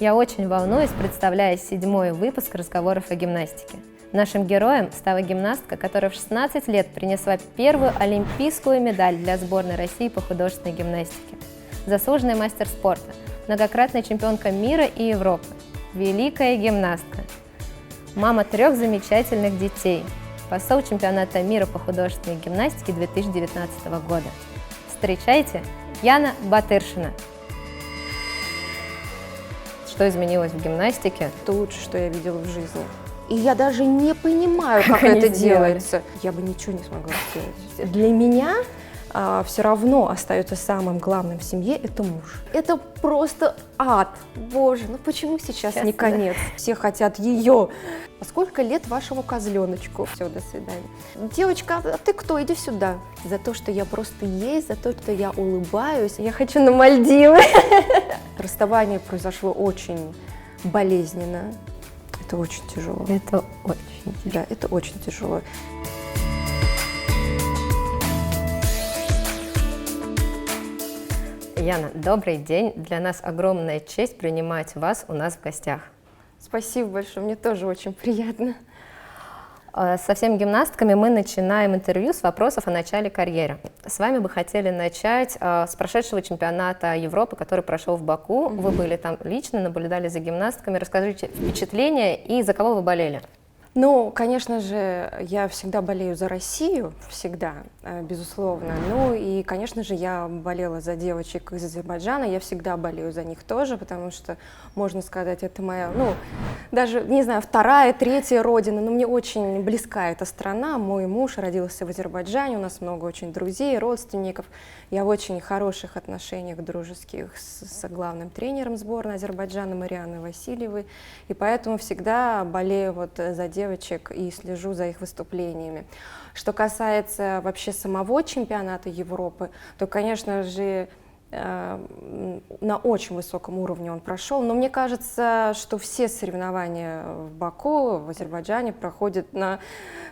Я очень волнуюсь, представляя 7-й выпуск разговоров о гимнастике. Нашим героем стала гимнастка, которая в 16 лет принесла первую олимпийскую медаль для сборной России по художественной гимнастике. Заслуженный мастер спорта, многократная чемпионка мира и Европы, великая гимнастка, мама 3 замечательных детей, посол чемпионата мира по художественной гимнастике 2019 года. Встречайте, Яна Батыршина. Что изменилось в гимнастике? Это лучшее, что я видела в жизни. И я даже не понимаю, как это делается. Я бы ничего не смогла сделать. Для меня все равно остается самым главным в семье – это муж. Это просто ад. Боже, ну почему сейчас не конец? Да. Все хотят ее. А сколько лет вашему козленочку? Все, до свидания. Девочка, а ты кто? Иди сюда. За то, что я просто есть, за то, что я улыбаюсь. Я хочу на Мальдивы. Расставание произошло очень болезненно. Это очень тяжело. Это очень тяжело. Да, это очень тяжело. Яна, добрый день. Для нас огромная честь принимать вас у нас в гостях. Спасибо большое, мне тоже очень приятно. Со всеми гимнастками мы начинаем интервью с вопросов о начале карьеры. С вами бы хотели начать с прошедшего чемпионата Европы, который прошел в Баку. Вы были там лично, наблюдали за гимнастками. Расскажите впечатления и за кого вы болели? Ну, конечно же, я всегда болею за Россию, всегда, безусловно. Ну и, конечно же, я болела за девочек из Азербайджана, я всегда болею за них тоже, потому что, можно сказать, это моя, ну, даже, не знаю, 2-я, 3-я родина, но мне очень близка эта страна. Мой муж родился в Азербайджане, у нас много очень друзей, родственников. Я в очень хороших отношениях дружеских с главным тренером сборной Азербайджана Марианной Васильевой, и поэтому всегда болею вот за девочек и слежу за их выступлениями. Что касается вообще самого чемпионата Европы, то, конечно же, на очень высоком уровне он прошел, но мне кажется, что все соревнования в Баку, в Азербайджане проходят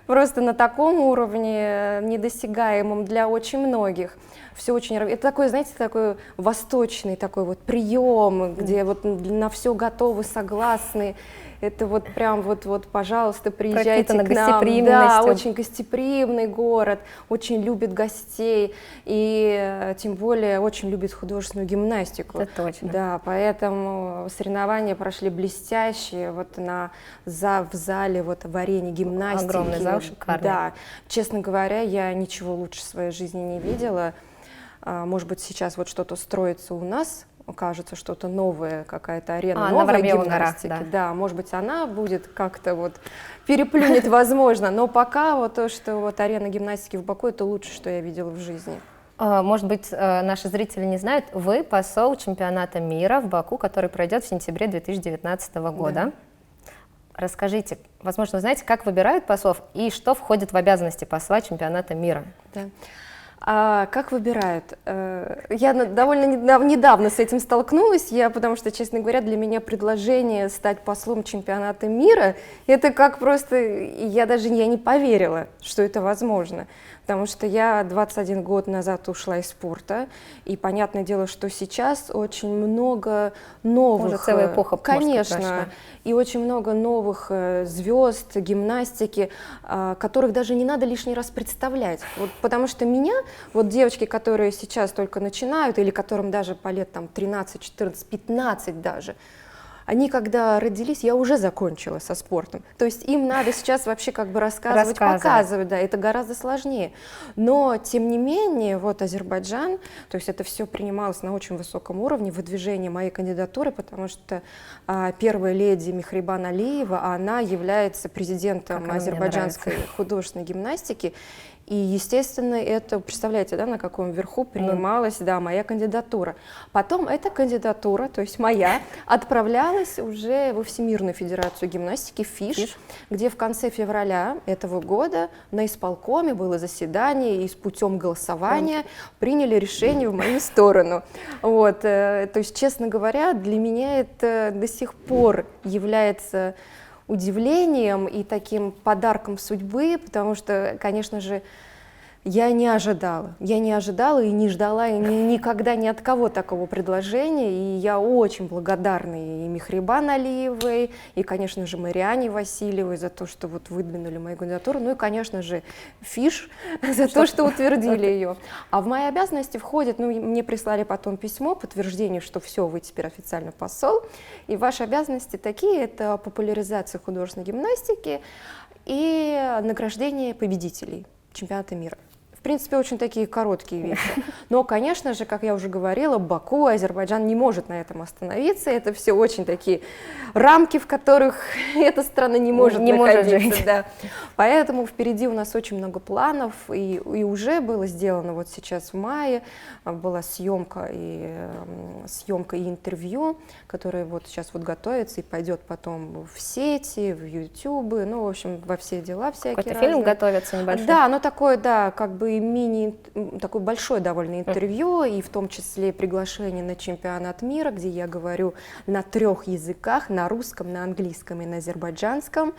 просто на таком уровне, недосягаемом для очень многих. Все очень, это такой, знаете, такой восточный такой вот прием, где вот на все готовы, согласны. Это вот прям вот, пожалуйста, приезжайте к нам. Да, очень гостеприимный город, очень любит гостей и тем более очень любит художественную гимнастику. Это точно. Да, поэтому соревнования прошли блестящие вот в зале вот в арене гимнастики. Огромный зал, шикарный. Да, честно говоря, я ничего лучше в своей жизни не видела. Может быть, сейчас вот что-то строится у нас. Кажется, что-то новое, какая-то арена, новая гимнастики. Да, может быть, она будет как-то вот переплюнет, возможно, но пока вот то, что вот арена гимнастики в Баку, это лучшее, что я видела в жизни. Может быть, наши зрители не знают, вы посол чемпионата мира в Баку, который пройдет в сентябре 2019 года. Да. Расскажите, возможно, вы знаете, как выбирают послов и что входит в обязанности посла чемпионата мира? Да. А как выбирают? Я довольно недавно с этим столкнулась, потому что, честно говоря, для меня предложение стать послом чемпионата мира, это как просто, я не поверила, что это возможно. Потому что я 21 год назад ушла из спорта, и понятное дело, что сейчас очень много новых... Уже целая эпоха, конечно, и очень много новых звезд, гимнастики, которых даже не надо лишний раз представлять. Вот, потому что меня, вот девочки, которые сейчас только начинают, или которым даже по лет там, 13, 14, 15 даже, они, когда родились, я уже закончила со спортом. То есть им надо сейчас вообще как бы рассказывать, показывать, да, это гораздо сложнее. Но, тем не менее, вот Азербайджан, то есть это все принималось на очень высоком уровне, выдвижение моей кандидатуры, потому что первая леди Мехрибан Алиева, она является президентом азербайджанской художественной гимнастики. И, естественно, это, представляете, да, на каком верху принималась, да, моя кандидатура. Потом эта кандидатура, то есть моя, отправлялась уже во Всемирную федерацию гимнастики, ФИШ, где в конце февраля этого года на исполкоме было заседание, и с путем голосования приняли решение в мою сторону. Вот, то есть, честно говоря, для меня это до сих пор является удивлением и таким подарком судьбы, потому что, конечно же, Я не ожидала и не ждала, и никогда ни от кого такого предложения, и я очень благодарна и Михрибан Алиевой, и, конечно же, Мариане Васильевой за то, что вот выдвинули мою кандидатуру, ну и, конечно же, Фиш за то, что утвердили ее. А в мои обязанности входит, ну, мне прислали потом письмо, подтверждение, что все, вы теперь официально посол, и ваши обязанности такие, это популяризация художественной гимнастики и награждение победителей чемпионата мира. В принципе, очень такие короткие вещи. Но, конечно же, как я уже говорила, Баку, Азербайджан не может на этом остановиться. Это все очень такие рамки, в которых эта страна не может находиться. Да. Поэтому впереди у нас очень много планов. И уже было сделано вот сейчас в мае, была съемка и интервью, которое вот сейчас вот готовится и пойдет потом в сети, в YouTube, ну, в общем, во все дела всякие Какой-то разные. фильм готовится небольшой? Да, ну такой, да, как бы такое большое довольно интервью, и в том числе приглашение на чемпионат мира, где я говорю на 3 языках, на русском, на английском и на азербайджанском.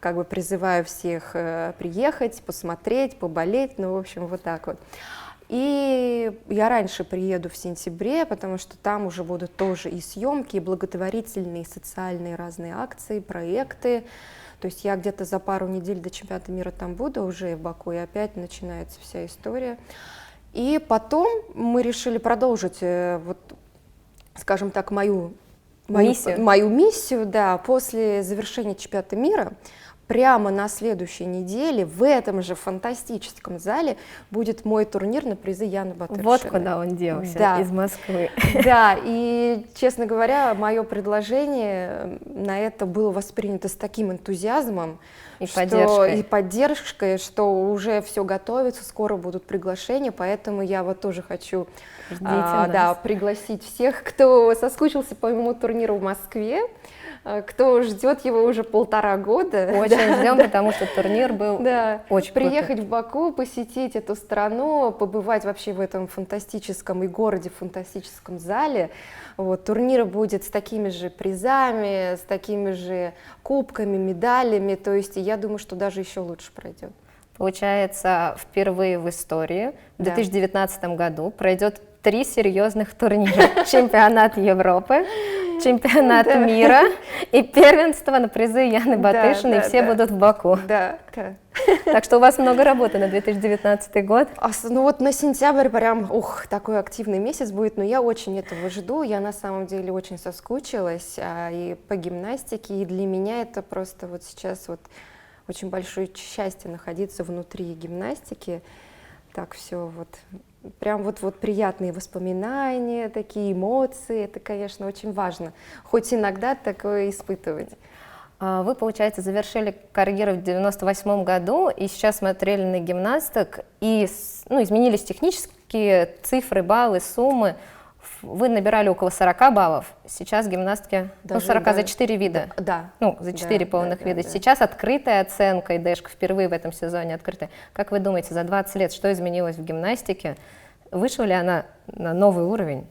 Как бы призываю всех приехать, посмотреть, поболеть, ну, в общем, вот так вот. И я раньше приеду в сентябре, потому что там уже будут тоже и съемки, и благотворительные, и социальные разные акции, проекты. То есть я где-то за пару недель до чемпионата мира там буду уже в Баку, и опять начинается вся история. И потом мы решили продолжить, вот, скажем так, мою миссию, да, после завершения чемпионата мира. Прямо на следующей неделе в этом же фантастическом зале будет мой турнир на призы Яны Батыршиной. Вот куда он делся, да. Из Москвы. Да, и, честно говоря, мое предложение на это было воспринято с таким энтузиазмом и поддержкой, что уже все готовится, скоро будут приглашения, поэтому я вот тоже хочу пригласить всех, кто соскучился по моему турниру в Москве, кто ждет его уже 1,5 года. Очень ждем, потому что турнир был очень приехать в Баку, посетить эту страну, побывать вообще в этом фантастическом и городе, фантастическом зале. Вот, турнир будет с такими же призами, с такими же кубками, медалями, то есть я думаю, что даже еще лучше пройдет. Получается, впервые в истории в 2019 году пройдет 3 серьезных турнира. Чемпионат Европы, чемпионат мира и первенство на призы Яны Батыршиной, все будут в Баку. Да. Так что у вас много работы на 2019 год. Ну вот на сентябрь прям, такой активный месяц будет, но я очень этого жду, я на самом деле очень соскучилась и по гимнастике, и для меня это просто вот сейчас вот очень большое счастье находиться внутри гимнастики, так все вот. Прям вот приятные воспоминания, такие эмоции, это, конечно, очень важно, хоть иногда такое испытывать. Вы, получается, завершили карьеру в 98 году, и сейчас смотрели на гимнасток, и изменились технические цифры, баллы, суммы. Вы набирали около 40 баллов, сейчас гимнастки, 40 за 4 вида, за 4 полных вида. Сейчас открытая оценка, и дэшка впервые в этом сезоне открытая. Как вы думаете, за 20 лет что изменилось в гимнастике? Вышла ли она на новый уровень?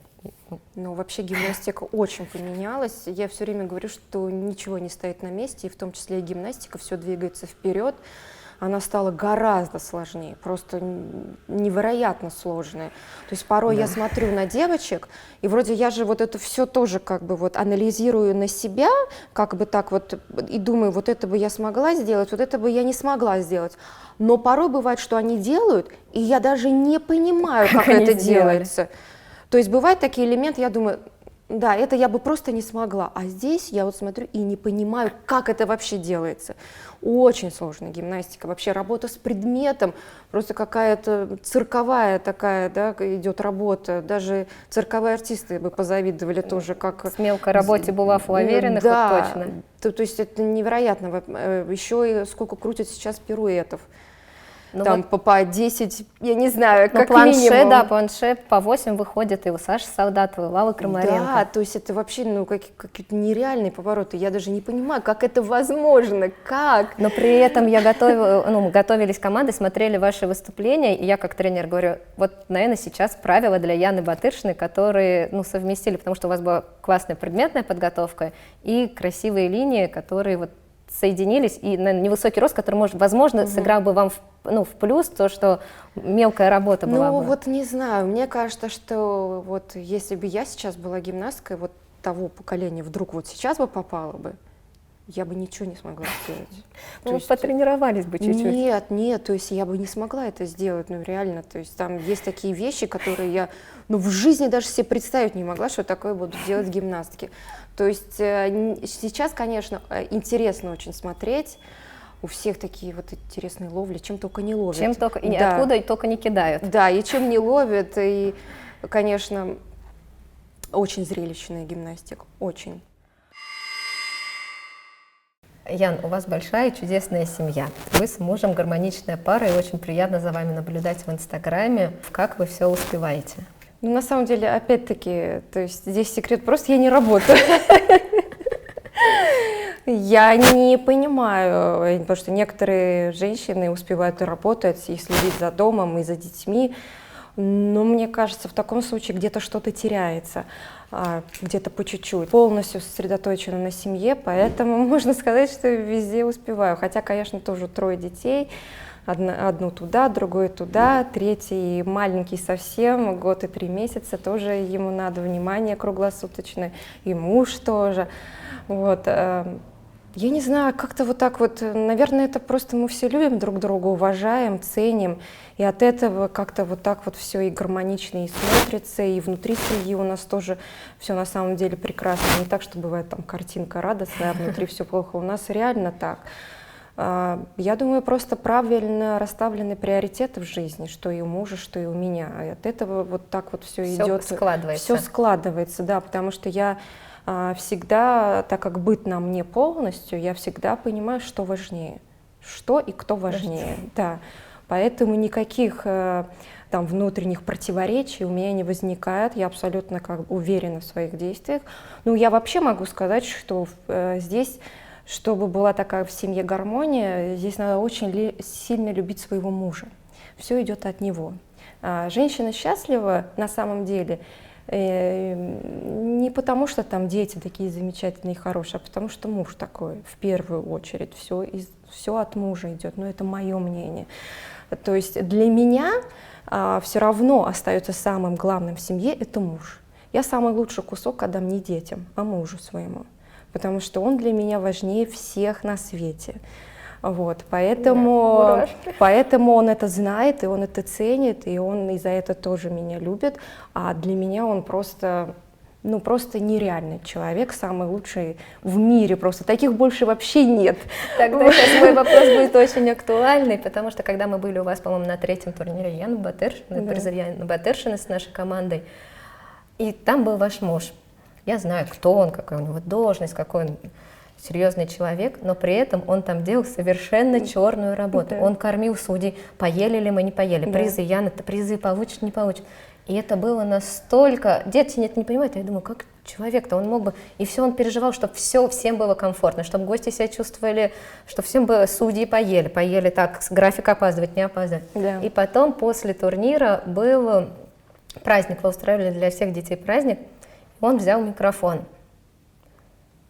Ну, вообще гимнастика очень поменялась. Я все время говорю, что ничего не стоит на месте, и в том числе и гимнастика, все двигается вперед. Она стала гораздо сложнее, просто невероятно сложная. То есть порой я смотрю на девочек, и вроде я же вот это все тоже как бы вот анализирую на себя, как бы так вот, и думаю, вот это бы я смогла сделать, вот это бы я не смогла сделать. Но порой бывает, что они делают, и я даже не понимаю, как это делается. То есть бывают такие элементы, я думаю, да, это я бы просто не смогла. А здесь я вот смотрю и не понимаю, как это вообще делается. Очень сложная гимнастика, вообще работа с предметом, просто какая-то цирковая такая, да, идет работа. Даже цирковые артисты бы позавидовали тоже, как... С мелкой работе булав у Авериных, да, вот точно. То есть это невероятно. Еще и сколько крутят сейчас пируэтов. Там вот по 10, я не знаю, как минимум. Да, планшет по 8 выходит и у Саши Солдатовой, и Лавы Крамаренко. Да, то есть это вообще какие-то нереальные повороты. Я даже не понимаю, как это возможно, как. Но при этом мы готовились командой, смотрели ваши выступления, и я как тренер говорю, вот, наверное, сейчас правила для Яны Батыршиной, которые совместили, потому что у вас была классная предметная подготовка и красивые линии, которые вот соединились, и наверное, невысокий рост, который, может, возможно, сыграл бы вам в плюс, то, что мелкая работа была бы. Ну, вот не знаю, мне кажется, что вот если бы я сейчас была гимнасткой вот того поколения, вдруг вот сейчас бы попала бы, я бы ничего не смогла сделать. Ну, потренировались бы чуть-чуть. Нет, то есть я бы не смогла это сделать, ну реально, то есть там есть такие вещи, которые я, ну в жизни даже себе представить не могла, что такое буду делать гимнастки. То есть сейчас, конечно, интересно очень смотреть, у всех такие вот интересные ловли, чем только не ловят. Чем только, и Да. откуда и только не кидают. Да, и чем не ловят, и, конечно, очень зрелищная гимнастика, очень. Ян, у вас большая и чудесная семья. Вы с мужем гармоничная пара, и очень приятно за вами наблюдать в Инстаграме. Как вы все успеваете? Ну, на самом деле, опять-таки, то есть здесь секрет просто, я не работаю. Я не понимаю, потому что некоторые женщины успевают и работать, и следить за домом, и за детьми, но мне кажется, в таком случае где-то что-то теряется, где-то по чуть-чуть. Полностью сосредоточена на семье, поэтому можно сказать, что везде успеваю. Хотя, конечно, тоже 3 детей, одну туда, другую туда, третий маленький совсем, 1 год и 3 месяца, тоже ему надо внимание круглосуточное, и муж тоже. Вот. Я не знаю, как-то вот так вот, наверное, это просто мы все любим друг друга, уважаем, ценим, и от этого как-то вот так вот все и гармонично и смотрится, и внутри семьи у нас тоже все на самом деле прекрасно. Не так, что бывает там картинка радостная, а внутри все плохо. У нас реально так. Я думаю, просто правильно расставлены приоритеты в жизни, что и у мужа, что и у меня. И от этого вот так вот все идет. Складывается. Все складывается, да, потому что я всегда, так как быт на мне полностью, я всегда понимаю, что важнее, что и кто важнее, да. Поэтому никаких там внутренних противоречий у меня не возникает, я абсолютно как бы уверена в своих действиях. Ну, я вообще могу сказать, что здесь, чтобы была такая в семье гармония, здесь надо очень сильно любить своего мужа. Все идет от него. Женщина счастлива на самом деле не потому, что там дети такие замечательные и хорошие, а потому что муж такой, в первую очередь, все от мужа идет, но это мое мнение. То есть для меня все равно остается самым главным в семье это муж. Я самый лучший кусок отдам не детям, а мужу своему, потому что он для меня важнее всех на свете. Вот, поэтому он это знает, и он это ценит, и он и за это тоже меня любит, а для меня он просто, ну, просто нереальный человек, самый лучший в мире, просто таких больше вообще нет. Тогда сейчас мой вопрос будет очень актуальный, потому что когда мы были у вас, по-моему, на 3-м турнире Яны Батыршиной, призыв Яны Батыршиной с нашей командой, и там был ваш муж. Я знаю, кто он, какая у него должность, какой он серьезный человек, но при этом он там делал совершенно черную работу. Да. Он кормил судей, поели ли мы, не поели, да. Призы, Яна, ты призы получишь, не получишь. И это было настолько... Дети это не понимают, я думаю, как человек-то, он мог бы... И все он переживал, чтобы всем было комфортно, чтобы гости себя чувствовали, чтобы всем было... Судьи поели так, график опаздывать, не опаздывать. Да. И потом, после турнира, был праздник, вы устраивали для всех детей праздник, он взял микрофон.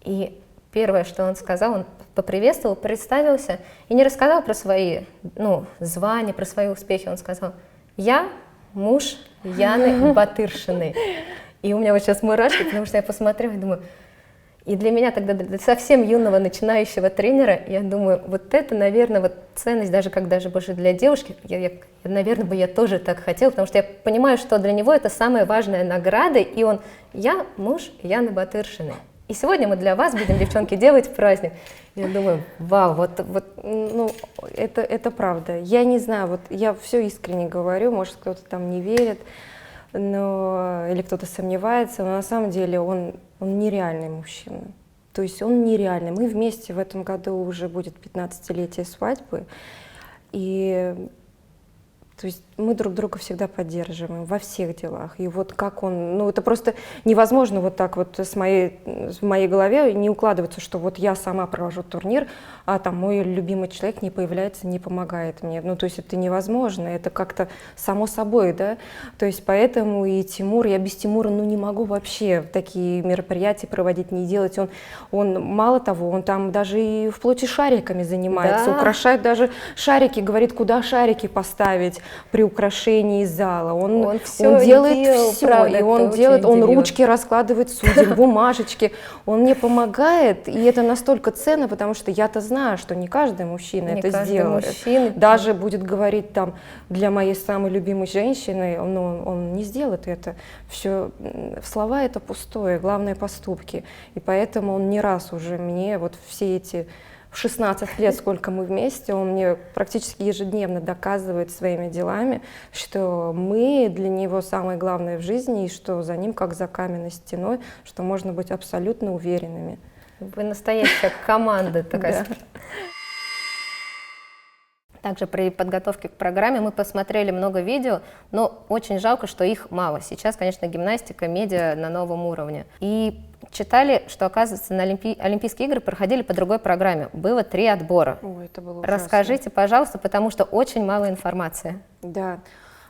И первое, что он сказал, он поприветствовал, представился и не рассказал про свои звания, про свои успехи. Он сказал: «Я муж Яны Батыршиной». И у меня вот сейчас мурашки, потому что я посмотрела и думаю, и для меня тогда, для совсем юного начинающего тренера, я думаю, вот это, наверное, вот ценность, даже больше для девушки, наверное, я тоже так хотела, потому что я понимаю, что для него это самая важная награда, и он: «Я муж Яны Батыршиной». И сегодня мы для вас будем, девчонки, делать праздник. Я думаю, вау, ну, это правда. Я не знаю, вот я все искренне говорю, может, кто-то там не верит, или кто-то сомневается, но на самом деле он нереальный мужчина. То есть он нереальный. Мы вместе в этом году уже будет 15-летие свадьбы. И то есть мы друг друга всегда поддерживаем во всех делах. И вот как он, ну это просто невозможно вот так вот в моей голове не укладывается, что вот я сама провожу турнир, а там мой любимый человек не появляется, не помогает мне. Ну то есть это невозможно, это как-то само собой, да. То есть поэтому и Тимур, я без Тимура ну не могу вообще такие мероприятия проводить, не делать. Он мало того, он там даже и вплоть и шариками занимается, Да. украшает даже шарики, говорит, куда шарики поставить при украшении зала. Он всё делает делал, все, правда, и он это делает, очень он удивило. ручки раскладывает судеб, бумажечки, он мне помогает, и это настолько ценно, потому что я-то знаю, что не каждый мужчина Не это каждый сделает. мужчина. Даже будет говорить там для моей самой любимой женщины, но он не сделает это. Все, слова это пустое, главное поступки. И поэтому он не раз уже мне вот все эти в 16 лет, сколько мы вместе, он мне практически ежедневно доказывает своими делами, что мы для него самое главное в жизни, и что за ним, как за каменной стеной, что можно быть абсолютно уверенными. Вы настоящая команда такая. Да. Также при подготовке к программе мы посмотрели много видео, но очень жалко, что их мало. Сейчас, конечно, гимнастика, медиа на новом уровне. И читали, что, оказывается, на Олимпийские игры проходили по другой программе. Было 3 отбора. Ой, это было ужасно. Расскажите, пожалуйста, потому что очень мало информации. Да,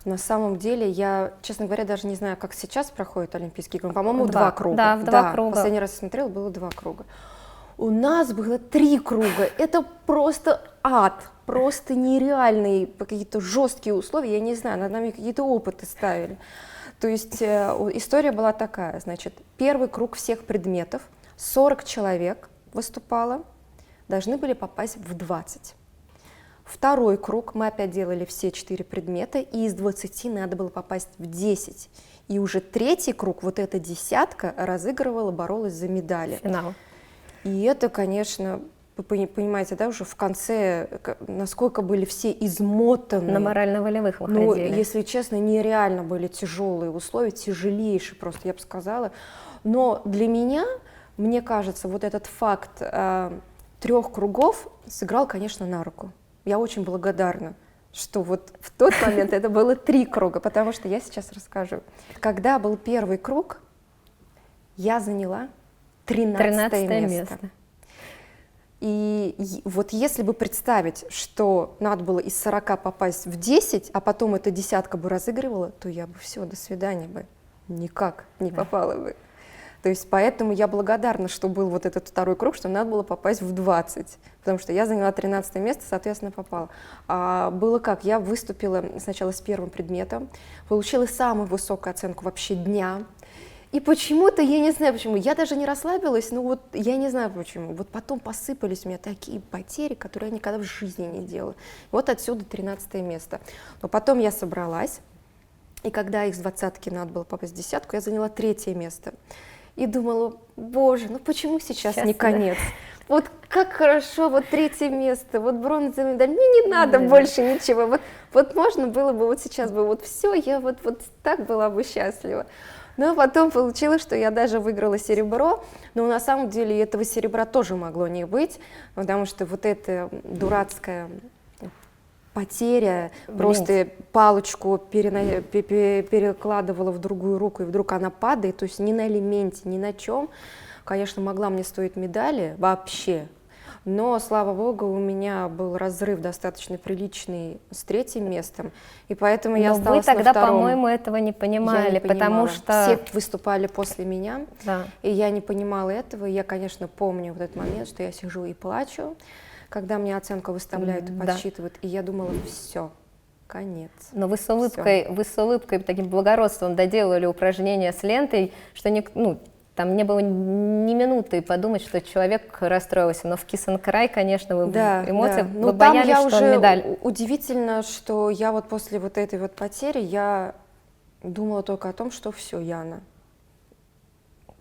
на самом деле я, честно говоря, даже не знаю, как сейчас проходят Олимпийские игры. По-моему, 2 круга. Да, в 2 круга. Последний раз я смотрела, было 2 круга. У нас было 3 круга. Это просто ад, просто нереальные какие-то жесткие условия. Я не знаю, над нами какие-то опыты ставили. То есть история была такая, значит, первый круг всех предметов, 40 человек выступало, должны были попасть в 20. Второй круг мы опять делали все 4 предмета, и из 20 надо было попасть в 10. И уже третий круг, вот эта десятка, разыгрывала, боролась за медали. Финал. И это, конечно, вы понимаете, да, уже в конце, насколько были все измотаны. На морально-волевых Ну, выходили. если честно, нереально были тяжелые условия, тяжелейшие просто, я бы сказала. Но для меня, мне кажется, вот этот факт 3 кругов сыграл, конечно, на руку. Я очень благодарна, что вот в тот момент это было 3 круга, потому что я сейчас расскажу. Когда был первый круг, я заняла 13 место. И вот если бы представить, что надо было из 40 попасть в 10, а потом эта десятка бы разыгрывала, то я бы все, до свидания бы, никак не попала бы. То есть поэтому я благодарна, что был вот этот второй круг, что надо было попасть в 20, потому что я заняла 13 место, соответственно, попала. А было как, я выступила сначала с первым предметом, получила самую высокую оценку вообще дня. И почему-то, я не знаю почему, я даже не расслабилась, но вот я не знаю почему. Вот потом посыпались у меня такие потери, которые я никогда в жизни не делала. Вот отсюда 13 место. Но потом я собралась, и когда из 20-ки надо было попасть в десятку, я заняла 3 место. И думала, боже, ну почему сейчас не конец? Вот как хорошо, вот 3 место, вот бронзовая медаль, мне не надо больше ничего. Вот можно было бы, вот сейчас бы вот все, я вот так была бы счастлива. Но потом получилось, что я даже выиграла серебро, но на самом деле этого серебра тоже могло не быть, потому что вот эта дурацкая потеря, просто палочку перекладывала в другую руку, и вдруг она падает, то есть ни на элементе, ни на чем, конечно, могла мне стоить медали вообще. Но, слава богу, у меня был разрыв достаточно приличный с 3-м местом, и поэтому я осталась на 2-м. Вы тогда, по-моему, этого не понимали, потому что... Все выступали после меня, Да. и я не понимала этого, и я, конечно, помню вот этот момент, что я сижу и плачу, когда мне оценку выставляют и подсчитывают, и я думала, все, конец. Но вы с улыбкой, таким благородством доделали упражнение с лентой, что там не было ни минуты подумать, что человек расстроился. Но в kiss and cry, конечно, вы эмоции, Ну, вы там боялись, я что уже медаль. удивительно, что я вот после вот этой вот потери, я думала только о том, что все, Яна,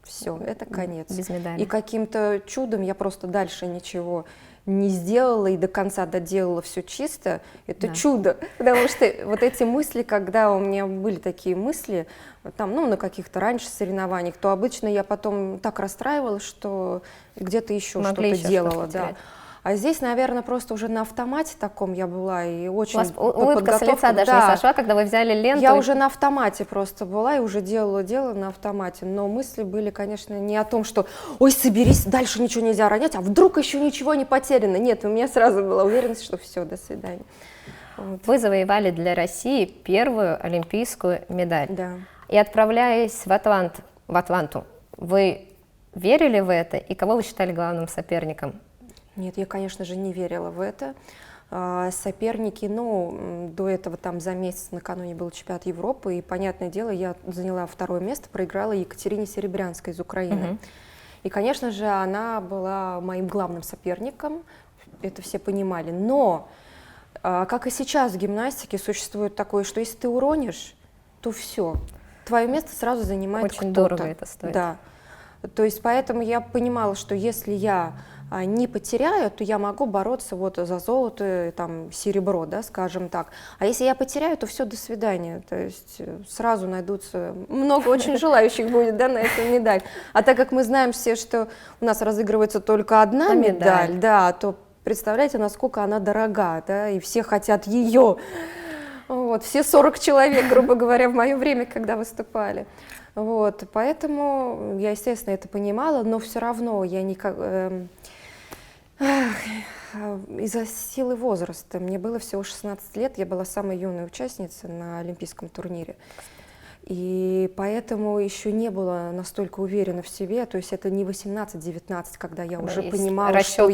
все, это конец. Без медали. И каким-то чудом я просто дальше ничего не сделала и до конца доделала все чисто, это чудо, потому что вот эти мысли, когда у меня были такие мысли, там, на каких-то раньше соревнованиях, то обычно я потом так расстраивалась, что где-то еще что-то делала, да. А здесь, наверное, просто уже на автомате таком я была и У очень вас улыбка с лица подготовка, даже не сошла, когда вы взяли ленту. я уже на автомате просто была и уже делала дело на автомате. Но мысли были, конечно, не о том, что ой, соберись, дальше ничего нельзя ронять, а вдруг еще ничего не потеряно. Нет, у меня сразу была уверенность, что все, до свидания. Вот. Вы завоевали для России первую олимпийскую медаль. Да. И отправляясь в Атланту, вы верили в это? И кого вы считали главным соперником? Нет, я, конечно же, не верила в это. Соперники, ну, до этого там за месяц накануне был чемпионат Европы, и, понятное дело, я заняла 2-е место, проиграла Екатерине Серебрянской из Украины. И, конечно же, она была моим главным соперником, это все понимали. Но, как и сейчас в гимнастике, существует такое, что если ты уронишь, то все, твое место сразу занимает Очень кто-то. дорого это стоит. Да. То есть поэтому я понимала, что если я не потеряю, то я могу бороться вот за золото, там, серебро, да, скажем так. А если я потеряю, то все, до свидания. То есть сразу найдутся, много очень желающих будет, да, на эту медаль. А так как мы знаем все, что у нас разыгрывается только одна медаль, да, то представляете, насколько она дорога, да, и все хотят ее. Вот, все 40 человек, грубо говоря, в мое время, когда выступали. Вот, поэтому я, естественно, это понимала, но все равно я никак... из-за силы возраста, мне было всего 16 лет, я была самой юной участницей на олимпийском турнире. И поэтому еще не была настолько уверена в себе, то есть это не 18-19, когда я уже понимала, что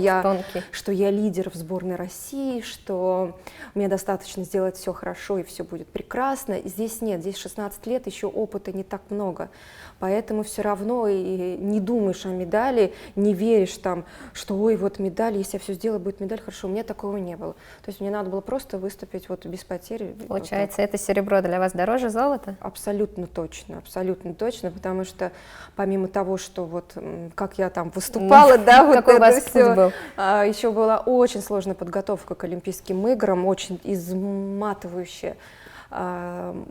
я лидер в сборной России, что мне достаточно сделать все хорошо и все будет прекрасно. Здесь нет, здесь 16 лет, еще опыта не так много. Поэтому все равно и не думаешь о медали, не веришь там, что ой, вот медаль, если я все сделаю, будет медаль, хорошо. У меня такого не было. То есть мне надо было просто выступить вот без потери. Получается, вот это серебро для вас дороже золота? Абсолютно точно, потому что помимо того, что вот как я там выступала, да, вот какой у вас все, был? Еще была очень сложная подготовка к Олимпийским играм, очень изматывающая.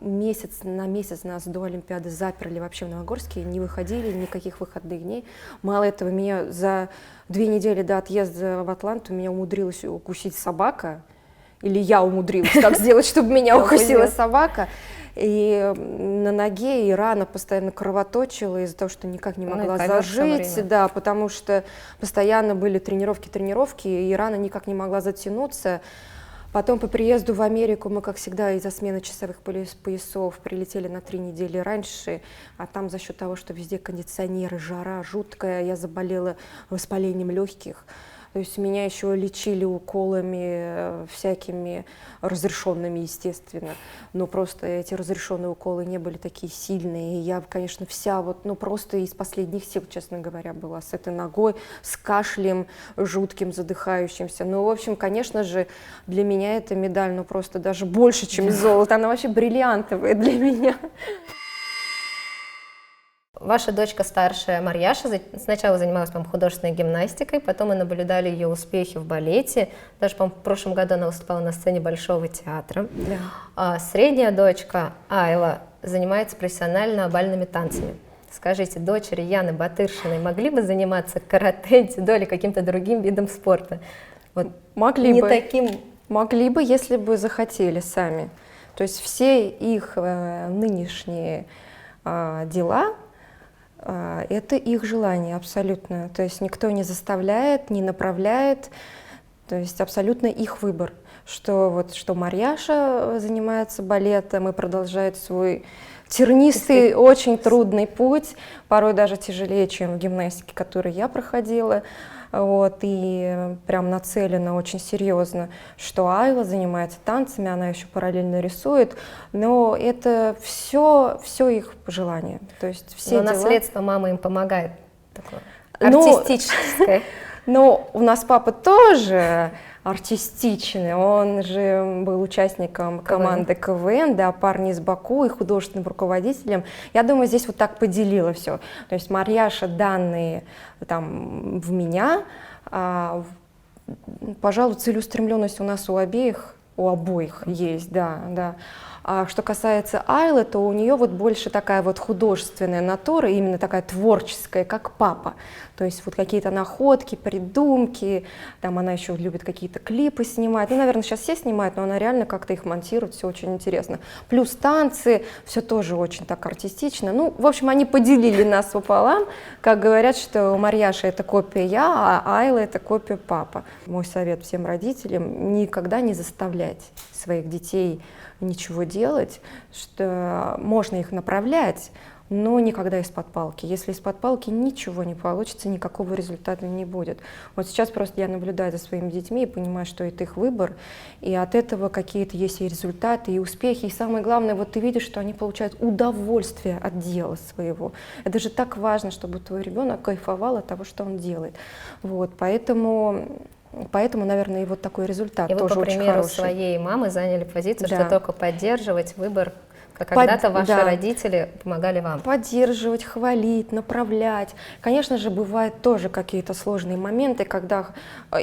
Месяц нас до Олимпиады заперли вообще в Новогорске, не выходили, никаких выходных дней. Мало этого, меня за 2 недели до отъезда в Атланту меня умудрилась укусить собака, или я умудрилась так сделать, чтобы меня укусила собака. И на ноге и рана постоянно кровоточила из-за того, что никак не могла зажить, да, потому что постоянно были тренировки, и рана никак не могла затянуться. Потом по приезду в Америку мы, как всегда, из-за смены часовых поясов прилетели на 3 недели раньше, а там за счет того, что везде кондиционеры, жара жуткая, я заболела воспалением легких. То есть меня еще лечили уколами всякими разрешенными, естественно. Но просто эти разрешенные уколы не были такие сильные. И я, конечно, вся вот, ну просто из последних сил, честно говоря, была с этой ногой, с кашлем жутким, задыхающимся. Ну, в общем, конечно же, для меня эта медаль, ну просто даже больше, чем золото. Она вообще бриллиантовая для меня. Ваша дочка старшая Марьяша сначала занималась, по-моему, художественной гимнастикой, потом мы наблюдали ее успехи в балете. Даже, по-моему, в прошлом году она выступала на сцене Большого театра. Да. А средняя дочка Айла занимается профессионально бальными танцами. Скажите, дочери Яны Батыршиной могли бы заниматься карате, дзюдо или каким-то другим видом спорта? Вот могли бы, если бы захотели сами. То есть все их нынешние дела, это их желание абсолютно, то есть никто не заставляет, не направляет, то есть абсолютно их выбор, что Марьяша занимается балетом и продолжает свой тернистый, очень трудный путь, порой даже тяжелее, чем в гимнастике, которую я проходила. Вот, и прям нацелена очень серьезно, что Айла занимается танцами, она еще параллельно рисует, но это все их желание. То есть все но дела... наследство мамы им помогает, такое артистическое. Но у нас папа тоже артистичный, он же был участником команды КВН, да, парни из Баку и художественным руководителем. Я думаю, здесь вот так поделила все. То есть Марьяша данные там в меня, пожалуй, целеустремленность у нас у обоих есть, да. А что касается Айлы, то у нее вот больше такая вот художественная натура, именно такая творческая, как папа. То есть вот какие-то находки, придумки, там она еще любит какие-то клипы снимать. Ну, наверное, сейчас все снимают, но она реально как-то их монтирует, все очень интересно. Плюс танцы, все тоже очень так артистично. Ну, в общем, они поделили нас пополам, как говорят, что Марьяша — это копия я, а Айла — это копия папа. Мой совет всем родителям — никогда не заставлять своих детей ничего делать, что можно их направлять, но никогда из-под палки. Если из-под палки ничего не получится, никакого результата не будет. Вот сейчас просто я наблюдаю за своими детьми и понимаю, что это их выбор, и от этого какие-то есть и результаты, и успехи, и самое главное, вот ты видишь, что они получают удовольствие от дела своего. Это же так важно, чтобы твой ребенок кайфовал от того, что он делает. Вот, поэтому, наверное, и вот такой результат и тоже вы, по очень примеру хороший. своей мамы, заняли позицию, Да. что только поддерживать выбор, как когда-то ваши да. родители помогали вам. Поддерживать, хвалить, направлять. Конечно же, бывают тоже какие-то сложные моменты, когда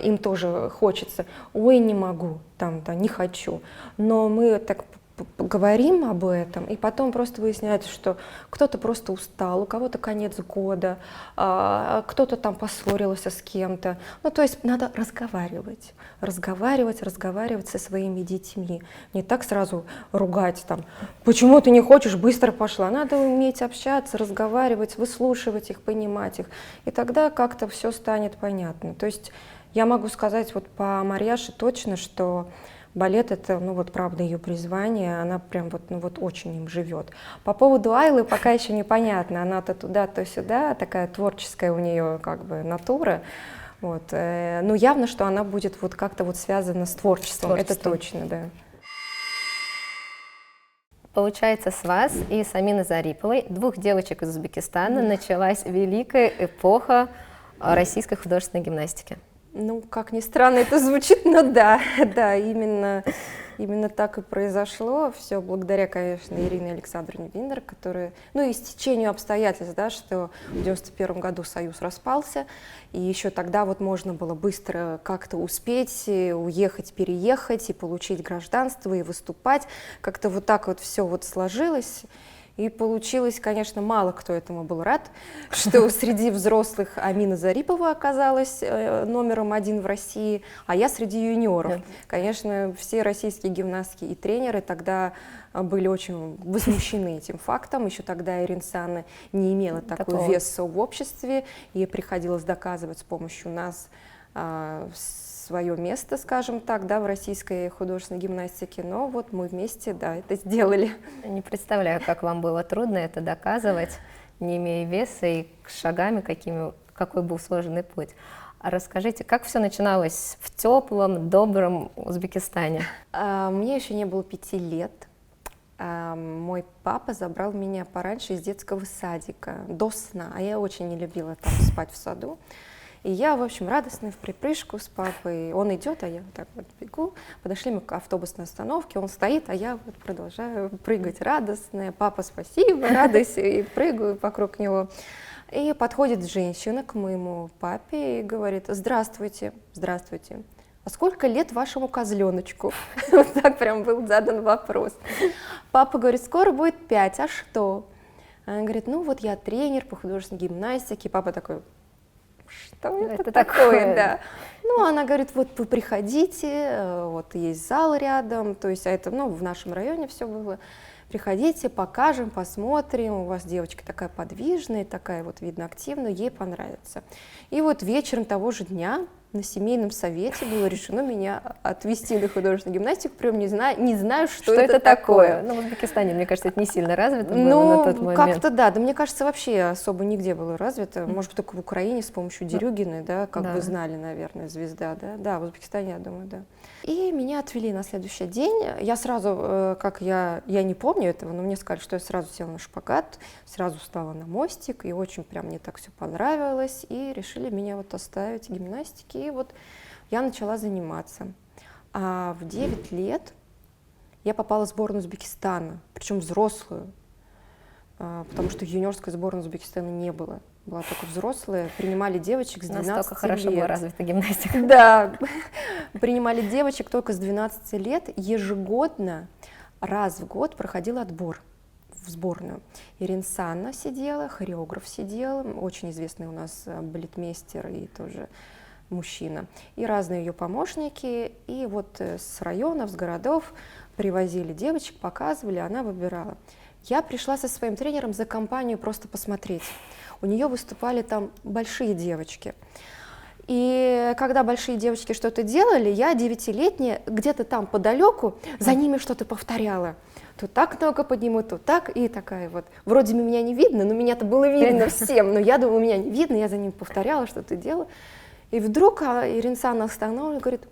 им тоже хочется. Ой, не могу, там, да, не хочу. Но мы так говорим об этом, и потом просто выясняется, что кто-то просто устал, у кого-то конец года, кто-то там поссорился с кем-то. Ну, то есть надо разговаривать со своими детьми. Не так сразу ругать там, почему ты не хочешь, быстро пошла. Надо уметь общаться, разговаривать, выслушивать их, понимать их. И тогда как-то все станет понятно. То есть я могу сказать вот по Марьяше точно, что балет — это, ну вот, правда, ее призвание, она прям вот, ну вот, очень им живет. По поводу Айлы пока еще непонятно, она то туда, то сюда, такая творческая у нее как бы натура, вот. Но явно, что она будет вот как-то вот связана с творчеством, это точно, да. Получается, с вас и с Амины Зариповой, двух девочек из Узбекистана, началась великая эпоха российской художественной гимнастики. Ну, как ни странно это звучит, но да, именно так и произошло. Все благодаря, конечно, Ирине Александровне Винер, которая, ну и стечению обстоятельств, да, что в 91 году Союз распался, и еще тогда вот можно было быстро как-то успеть уехать, переехать и получить гражданство, и выступать. Как-то вот так вот все вот сложилось. И получилось, конечно, мало кто этому был рад, что среди взрослых Амина Зарипова оказалась номером 1 в России, а я среди юниоров. Конечно, все российские гимнастки и тренеры тогда были очень возмущены этим фактом. Еще тогда Ирина Санна не имела такой вес в обществе, ей приходилось доказывать с помощью нас свое место, скажем так, да, в российской художественной гимнастике, но вот мы вместе, да, это сделали. Не представляю, как вам было трудно это доказывать, не имея веса и шагами, какой был сложный путь. А расскажите, как все начиналось в теплом, добром Узбекистане? Мне еще не было 5 лет. Мой папа забрал меня пораньше из детского садика, до сна, а я очень не любила там спать в саду. И я, в общем, радостная, в припрыжку с папой. Он идет, а я вот так вот бегу. Подошли мы к автобусной остановке, он стоит, а я вот продолжаю прыгать радостная. Папа, спасибо, радуйся, и прыгаю вокруг него. И подходит женщина к моему папе и говорит: здравствуйте, здравствуйте. А сколько лет вашему козленочку? Вот так прям был задан вопрос. Папа говорит: скоро будет 5, а что? Она говорит: ну вот я тренер по художественной гимнастике. Папа такой: что это такое, да. Ну, она говорит: вот вы приходите, вот есть зал рядом, то есть это, ну, в нашем районе все было. Приходите, покажем, посмотрим, у вас девочка такая подвижная, такая вот, видно, активная, ей понравится. И вот вечером того же дня на семейном совете было решено меня отвезти на художественную гимнастику, прям не знаю, что это такое. Ну, в Узбекистане, мне кажется, это не сильно развито было на тот момент. Ну, как-то да, мне кажется, вообще особо нигде было развито, может быть, только в Украине с помощью Дерюгиной, да, как вы знали, наверное, звезда, да, в Узбекистане, я думаю, да. И меня отвели на следующий день, я сразу, я не помню этого, но мне сказали, что я сразу села на шпагат, сразу встала на мостик, и очень прям мне так все понравилось, и решили меня вот оставить в гимнастике. И вот я начала заниматься. А в 9 лет я попала в сборную Узбекистана, причем взрослую, потому что юниорской сборной Узбекистана не было. Была только взрослая, принимали девочек с 12 лет. Настолько хорошо была развита гимнастика. Да, принимали девочек только с 12 лет ежегодно. раз в год проходил отбор в сборную. Ирина Санна сидела, хореограф сидел, очень известный у нас балетмейстер и тоже мужчина, и разные ее помощники, и вот с районов, с городов привозили девочек, показывали, она выбирала. Я пришла со своим тренером за компанию просто посмотреть. У нее выступали там большие девочки. И когда большие девочки что-то делали, я 9-летняя где-то там подалеку за ними что-то повторяла. То так ногу подниму, то так, и такая вот. Вроде меня не видно, но меня-то было видно всем, но я думала, меня не видно, я за ним повторяла, что-то делала. И вдруг Ирина Санна остановилась и говорит: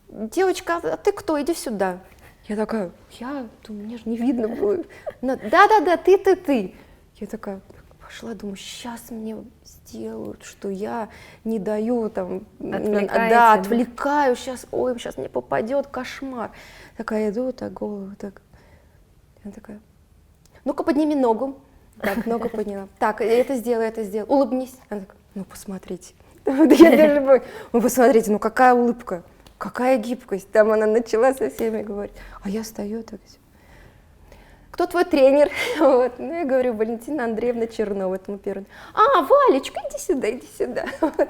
девочка, а ты кто, иди сюда. Я такая, я думаю, мне же не видно было. Да-да-да, ты. Я такая пошла, думаю, сейчас мне сделают, что я не даю там, отвлекаю, сейчас, ой, сейчас мне попадет кошмар. Такая иду, так голову, так. Я такая, ну-ка подними ногу. Так, ногу подняла. Так, это сделай. Улыбнись. Она такая, ну посмотрите. Я даже говорю, ну посмотрите, ну какая улыбка. Какая гибкость, там она начала со всеми говорить, а я стою так, кто твой тренер? Вот. Ну, я говорю, Валентина Андреевна Чернова, этому первому. А, Валечка, иди сюда. Вот.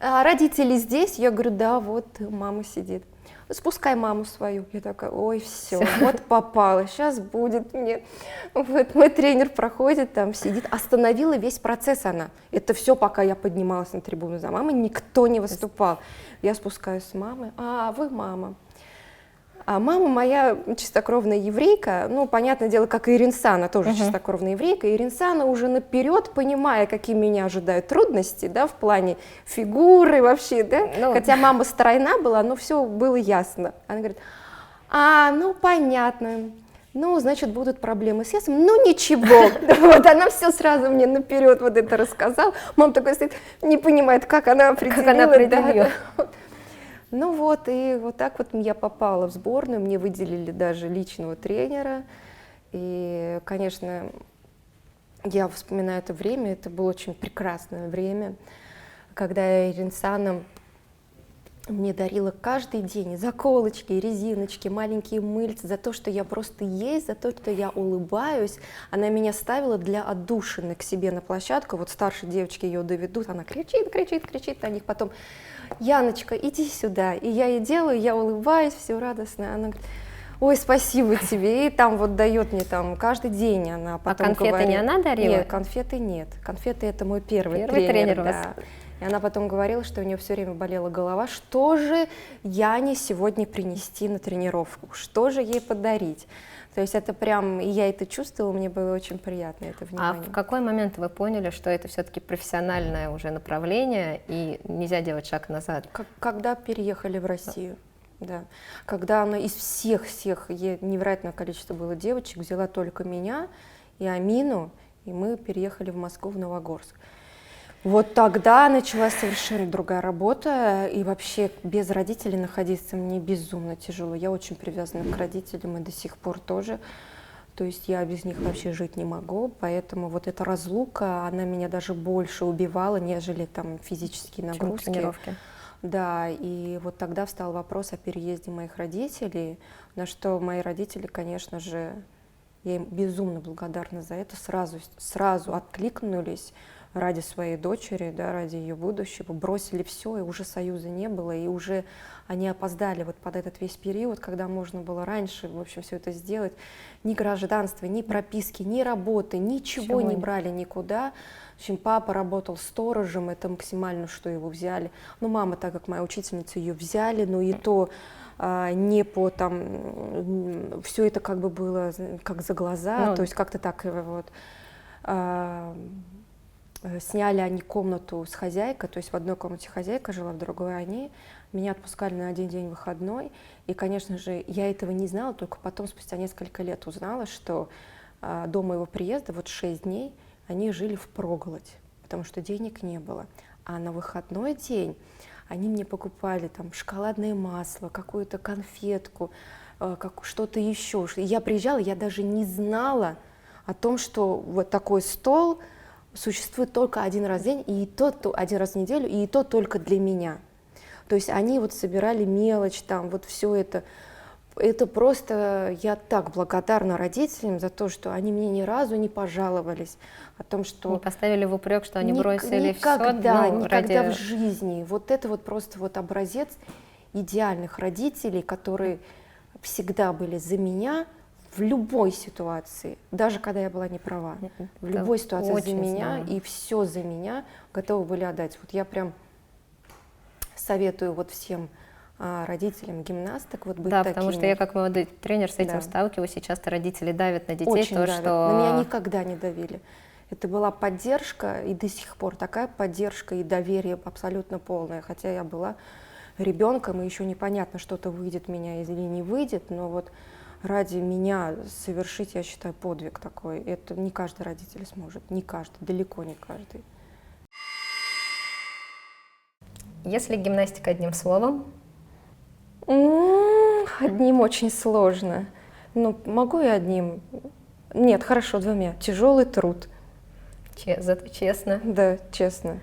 А родители здесь? Я говорю, да, вот мама сидит. Спускай маму свою. Я такая, ой, все, вот попала, сейчас будет мне. Вот мой тренер проходит, там сидит, остановила весь процесс она. Это все, пока я поднималась на трибуну за мамой, никто не выступал. Я спускаюсь с мамой, а вы мама. А мама моя чистокровная еврейка, ну, понятное дело, как и Ирина Санна, тоже чистокровная еврейка. Ирина Санна уже наперед, понимая, какие меня ожидают трудности, да, в плане фигуры вообще, да, хотя мама стройна была, но все было ясно. Она говорит, ну, понятно, ну, значит, будут проблемы с весом, ну, ничего. Вот она все сразу мне наперед вот это рассказала. Мама такой стоит, не понимает, как она определила. Ну вот, и вот так вот я попала в сборную, мне выделили даже личного тренера, и, конечно, я вспоминаю это время, это было очень прекрасное время, когда Ирина Санна мне дарила каждый день заколочки, резиночки, маленькие мыльцы, за то, что я просто есть, за то, что я улыбаюсь. Она меня ставила для отдушины к себе на площадку, вот старшие девочки ее доведут, она кричит на них, потом: Яночка, иди сюда. И я ей делаю, я улыбаюсь, все радостно. Она говорит, ой, спасибо тебе. И там вот дает мне там каждый день она потом конфеты говорит, не она дарила? Нет, конфеты нет. Конфеты — это мой первый тренер. Да. И она потом говорила, что у нее все время болела голова, что же Яне сегодня принести на тренировку, что же ей подарить. То есть это прям, и я это чувствовала, мне было очень приятно это внимание. А в какой момент вы поняли, что это все-таки профессиональное уже направление, и нельзя делать шаг назад? Когда переехали в Россию, да. Когда она из всех, невероятное количество было девочек, взяла только меня и Амину, и мы переехали в Москву, в Новогорск. Вот тогда началась совершенно другая работа, и вообще без родителей находиться мне безумно тяжело. Я очень привязана к родителям, и до сих пор тоже. То есть я без них вообще жить не могу, поэтому вот эта разлука, она меня даже больше убивала, нежели там физические нагрузки. Тренировки. Да, и вот тогда встал вопрос о переезде моих родителей, на что мои родители, конечно же, я им безумно благодарна за это, сразу откликнулись ради своей дочери, да, ради ее будущего, бросили все, и уже союза не было, и уже они опоздали вот под этот весь период, когда можно было раньше, в общем, все это сделать. Ни гражданства, ни прописки, ни работы, ничего не брали никуда. В общем, папа работал сторожем, это максимально, что его взяли. Ну, мама, так как моя учительница, ее взяли, но и то не по там, все это как бы было как за глаза, то есть как-то так вот. Сняли они комнату с хозяйкой, то есть в одной комнате хозяйка жила, в другой они. Меня отпускали на один день выходной. И, конечно же, я этого не знала, только потом, спустя несколько лет, узнала, что до моего приезда, вот 6 дней, они жили впроголодь, потому что денег не было. А на выходной день они мне покупали там шоколадное масло, какую-то конфетку, что-то еще. И я приезжала, я даже не знала о том, что вот такой стол существует только один раз в день, и тот один раз в неделю, и то только для меня. То есть они вот собирали мелочь, там вот все это, Это просто, я так благодарна родителям за то, что они мне ни разу не пожаловались о том, что... Не поставили в упрек, что они бросили никогда, все, никогда в жизни. Вот это вот просто вот образец идеальных родителей, которые всегда были за меня в любой ситуации, даже когда я была не права, в любой ситуации за меня, и все за меня готовы были отдать. Вот я прям советую вот всем родителям гимнасток вот быть такими. Да, потому что я как молодой тренер с этим сталкиваюсь, и часто родители давят на детей. Очень то, давят. что... На меня никогда не давили. Это была поддержка, и до сих пор такая поддержка и доверие абсолютно полное. Хотя я была ребенком, и еще непонятно, что-то выйдет меня или не выйдет, но вот ради меня совершить, я считаю, подвиг такой. Это не каждый родитель сможет, не каждый, далеко не каждый. Если гимнастика одним словом? Одним очень сложно. Ну, могу и одним. Нет, хорошо, двумя. Тяжелый труд. Зато честно. Да, честно.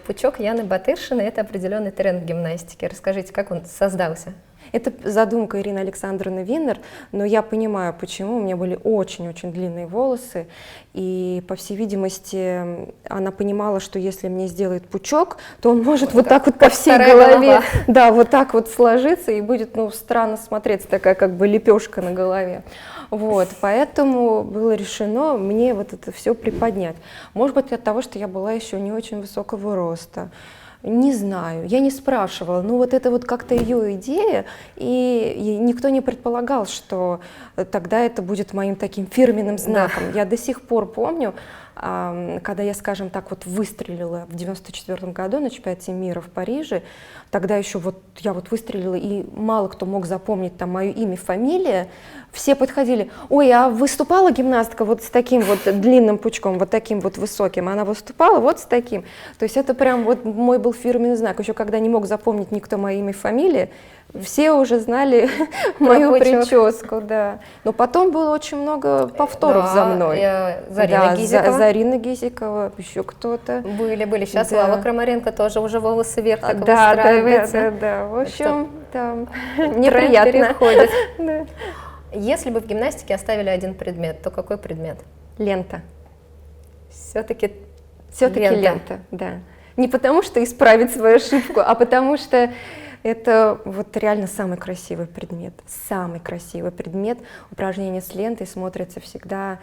Пучок Яны Батыршиной – это определенный тренд в гимнастике. Расскажите, как он создался? Это задумка Ирины Александровны Виннер, но я понимаю, почему. У меня были очень-очень длинные волосы, и, по всей видимости, она понимала, что если мне сделает пучок, то он может вот так вот по всей голове, да, вот так вот сложиться, и будет, ну, странно смотреться, такая как бы лепешка на голове. Вот, поэтому было решено мне вот это все приподнять. Может быть, от того, что я была еще не очень высокого роста. Не знаю, я не спрашивала, но вот это вот как-то ее идея, и никто не предполагал, что тогда это будет моим таким фирменным знаком. Да. Я до сих пор помню, когда я, скажем так, вот выстрелила в 94 году на чемпионате мира в Париже, тогда еще вот я вот выстрелила, и мало кто мог запомнить там мое имя, фамилия, все подходили: ой, а выступала гимнастка вот с таким вот длинным пучком, вот таким вот высоким, она выступала вот с таким. То есть это прям вот мой был фирменный знак. Еще когда не мог запомнить никто мое имя и фамилия, все уже знали мою прическу, да. Но потом было очень много повторов за мной. Зарина Гизикова. Зарина Гизикова, еще кто-то. Были. Сейчас Слава Крамаренко тоже уже волосы вверх так выстраивается. Да. В общем, там неприятно. Переходит. Если бы в гимнастике оставили один предмет, то какой предмет? Лента. Все-таки лента, да. Не потому что исправить свою ошибку, а потому что это вот реально самый красивый предмет. Самый красивый предмет. Упражнение с лентой смотрится всегда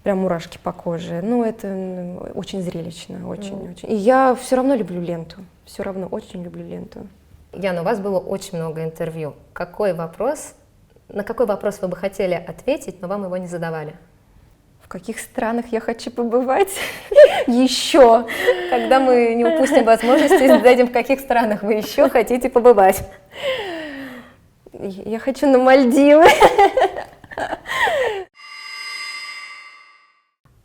прям мурашки по коже. Ну, это очень зрелищно, очень-очень. И я все равно люблю ленту. Все равно очень люблю ленту. Яна, у вас было очень много интервью. На какой вопрос вы бы хотели ответить, но вам его не задавали? В каких странах я хочу побывать еще? Тогда мы не упустим возможности и зададим, в каких странах вы еще хотите побывать. Я хочу на Мальдивы.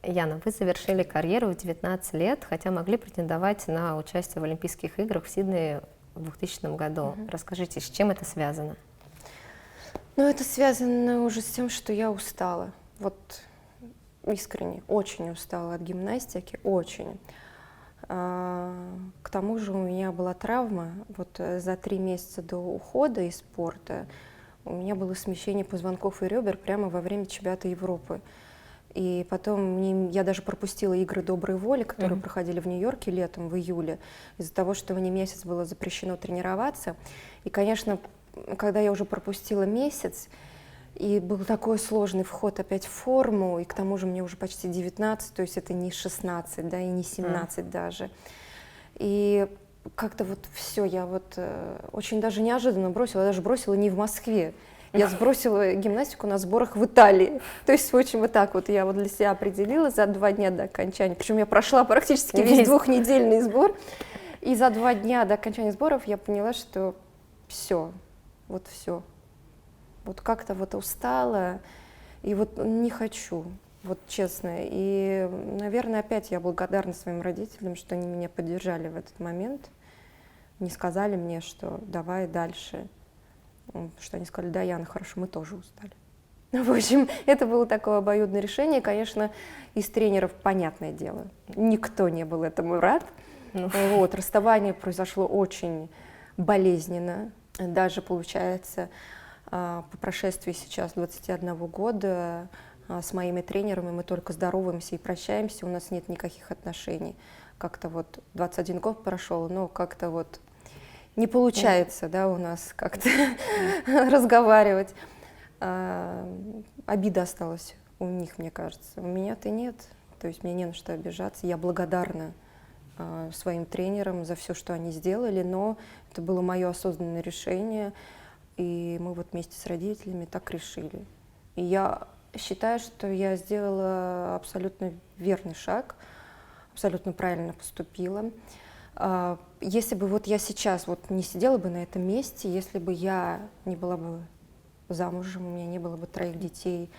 Яна, вы завершили карьеру в 19 лет, хотя могли претендовать на участие в Олимпийских играх в Сиднее в 2000 году. Расскажите, с чем это связано? Ну, это связано уже с тем, что я устала. Вот искренне, очень устала от гимнастики, очень. К тому же у меня была травма. Вот за 3 месяца до ухода из спорта у меня было смещение позвонков и ребер прямо во время чемпионата Европы. И потом я даже пропустила игры доброй воли, которые проходили в Нью-Йорке летом, в июле, из-за того, что мне месяц было запрещено тренироваться. И, конечно, когда я уже пропустила месяц, и был такой сложный вход опять в форму, и к тому же мне уже почти 19, то есть это не 16, да, и не 17 даже. И как-то вот все, я вот очень даже неожиданно бросила, я даже бросила не в Москве, я сбросила гимнастику на сборах в Италии. То есть, в общем, вот так вот я вот для себя определила за 2 дня до окончания. Причем я прошла практически весь 2-недельный сбор. И за 2 дня до окончания сборов я поняла, что все. Вот как-то вот устала, и вот не хочу, вот честно. И, наверное, опять я благодарна своим родителям, что они меня поддержали в этот момент, не сказали мне, что давай дальше, что они сказали: да, Яна, хорошо, мы тоже устали. В общем, это было такое обоюдное решение. Конечно, из тренеров, понятное дело, никто не был этому рад. Вот, расставание произошло очень болезненно. Даже, получается, По прошествии сейчас 21 года с моими тренерами мы только здороваемся и прощаемся, у нас нет никаких отношений. Как-то вот 21 год прошел, но как-то вот не получается, да, у нас как-то разговаривать. Обида осталась у них, мне кажется. У меня-то нет, то есть мне не на что обижаться. Я благодарна своим тренерам за все, что они сделали, но это было мое осознанное решение, и мы вот вместе с родителями так решили. И я считаю, что я сделала абсолютно верный шаг, абсолютно правильно поступила. Если бы вот я сейчас вот не сидела бы на этом месте, если бы я не была бы замужем, у меня не было бы 3 детей,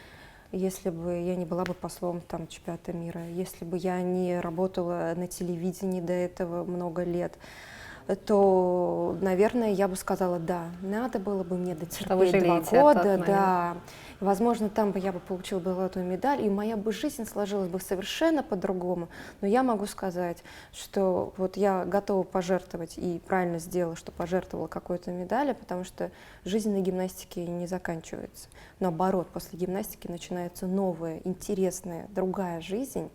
если бы я не была бы послом там чемпионата мира, если бы я не работала на телевидении до этого много лет, то, наверное, я бы сказала, да, надо было бы мне дотерпеть 2 года, да. Возможно, там бы я бы получила бы золотую медаль, и моя бы жизнь сложилась бы совершенно по-другому. Но я могу сказать, что вот я готова пожертвовать, и правильно сделала, что пожертвовала какой-то медалью, потому что жизнь на гимнастике не заканчивается. Наоборот, после гимнастики начинается новая, интересная, другая жизнь,